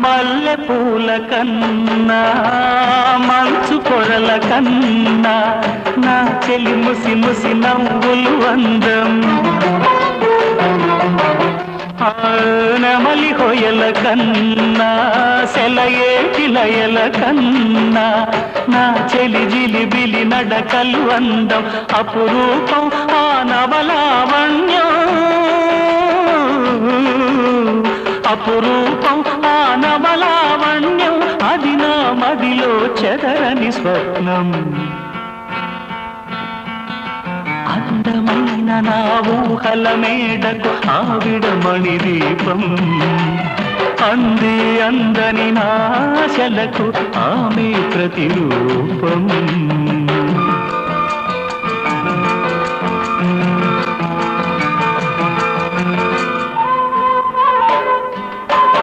మల్లె పూల కన్నా మంచు పొరల కన్నా నా చెలి ముసి ముసి నవ్వులు అందం నెమలి హొయల కన్నా సెలయేటి లయల కన్నా నా చెలి జిలిబిలి నడకలు అందం అపురూపం ఆ నవలావణ్యం అపురూపం ఆ నవలావణ్యం అది నా మదిలో చెదరని స్వప్నం అందమైన నా ఊహల మేడకు ఆవిడమణి దీపం అంది అందని నాశలకు ఆమె ప్రతిరూపం